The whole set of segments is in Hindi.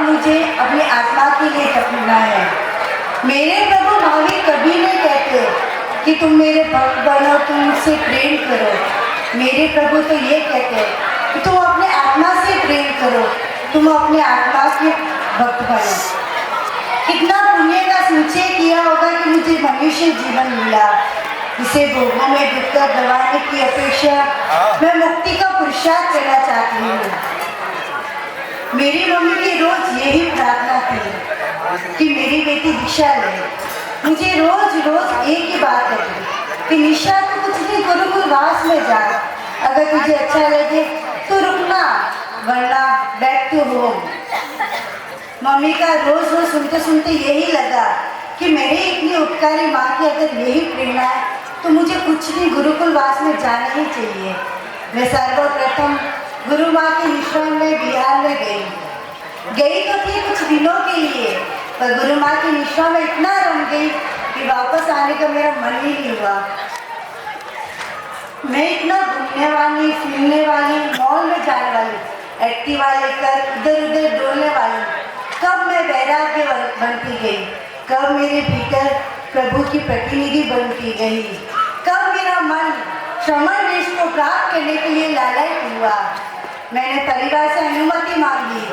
मुझे अपनी आत्मा के लिए तपना है। मेरे प्रभु महावीर कभी नहीं कहते कि तुम मेरे भक्त बनो, तुम मुझसे प्रेम करो। मेरे प्रभु तो ये कहते हैं कि तुम अपने आत्मा से प्रेम करो, तुम अपने आत्मा के भक्त बनो। कितना पुण्य का संचय किया होगा कि मुझे मनुष्य जीवन मिला, इसे भोगों में दुख दबाने की अपेक्षा मैं मुक्ति का पुरुषार्थ करना चाहती हूँ। मेरी मम्मी की रोज यही प्रार्थना थी कि मेरी बेटी दीक्षा ले। मुझे रोज रोज एक ही बात कहती कि निशा तो कुछ नहीं, गुरुकुल वास में जा, अगर तुझे अच्छा लगे तो रुकना, वरना बैक टू होम। मम्मी का रोज रोज सुनते सुनते यही लगा कि मेरी इतनी उपकारी माँ की अगर यही प्रेरणा है तो मुझे कुछ नहीं, गुरुकुल वास में जाना ही चाहिए। मैं सर्वप्रथम गुरु माँ के निश्रम में बिहार में गई तो थी कुछ दिनों के लिए, पर गुरु माँ के निश्रम में इतना रम गई कि वापस आने का मेरा मन ही नहीं हुआ। मैं इतना घूमने वाली, फिरने वाली, मॉल में जाने वाली, एक्टिवा लेकर इधर उधर डोलने वाली, कब मैं वैराग्य बनती गई, कब मेरे भीतर प्रभु की प्रतिनिधि बनती गई, कब मेरा मन श्रमण देश को प्राप्त करने के लिए लालच हुआ। मैंने परिवार से अनुमति मांगी।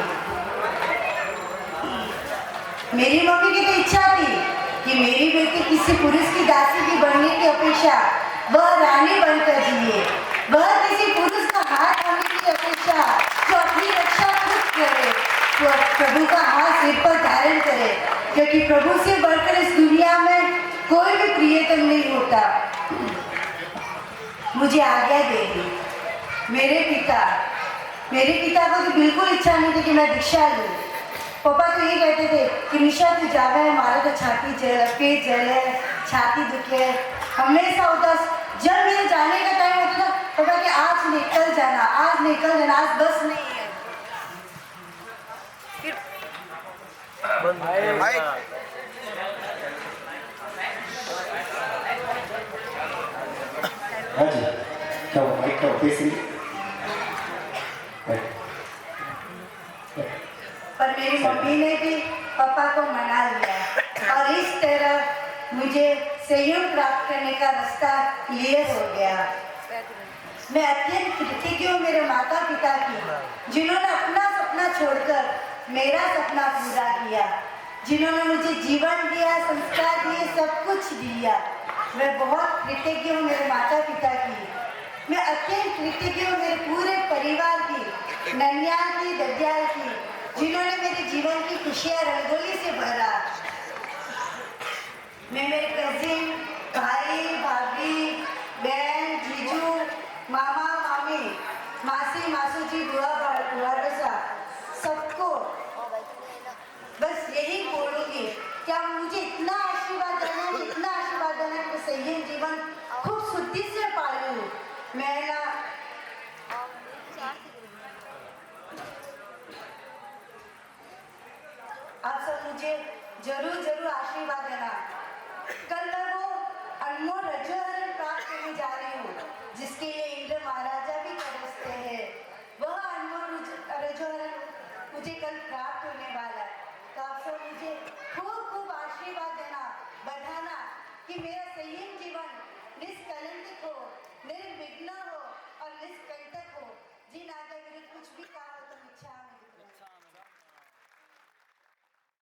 मेरी मम्मी की तो इच्छा थी कि मेरी बेटी किसी पुरुष की दासी की बनने की अपेक्षा वह रानी बनकर जिए, वह किसी पुरुष का हाथ थामने की अपेक्षा जो अपनी रक्षा खुद करे, तो प्रभु का हाथ सिर पर धारण करे, क्योंकि प्रभु से बढ़कर इस दुनिया में कोई भी प्रियतम नहीं होता। मुझे आज्ञा दे दी। मेरे पिता को तो बिल्कुल इच्छा नहीं थी कि मैं दीक्षा लूँ। पापा तो ये कहते थे कि निशा तू जावे, हमारा तो छाती जल, पेट जले, छाती दुखे, हमेशा उदास। जब मेरे जाने का टाइम होता था पापा कि आज निकल जाना, आज निकल जाना, आज बस नहीं है। हाँ जी, क्या माइक का उद्देश्य? पर मेरी मम्मी ने भी पापा को मना लिया और इस तरह मुझे संयोग प्राप्त करने का रास्ता क्लियर हो गया। मैं अत्यंत कृतज्ञ हूँ मेरे माता पिता की, जिन्होंने अपना सपना छोड़कर मेरा सपना पूरा किया, जिन्होंने मुझे जीवन दिया, संस्कार दिए, सब कुछ दिया। मैं बहुत कृतज्ञ हूँ मेरे माता पिता की। मैं अत्यंत कृतज्ञ हूँ मेरे पूरे परिवार की, ननियाल की, ददियाल की, जिन्होंने मेरे जीवन की खुशियाँ रंगोली से भरा। मैं मेरे कजिन, भाई, भाभी, बहन, जीजू, मामा, मामी, मासी, मासू जी, बुआ, बसा, सबको बस यही बोलूँगी कि आप मुझे इतना आशीर्वाद देना कि मैं संयम जीवन खूब शुद्धि से पालूँ। मैं ना आप सब मुझे जरूर आशीर्वाद देना। कल मैं वो अनमोल रजोहरण प्राप्त करने जा रही हूँ, जिसके लिए इंद्र महाराजा भी तरसते हैं। वह अनमोल रजोहरण मुझे कल प्राप्त होने वाला है। तो आप सब मुझे खूब आशीर्वाद देना, बढ़ाना कि मेरा संयम जीवन निष्कलंक हो, निर्विघ्न हो और निष्कंटक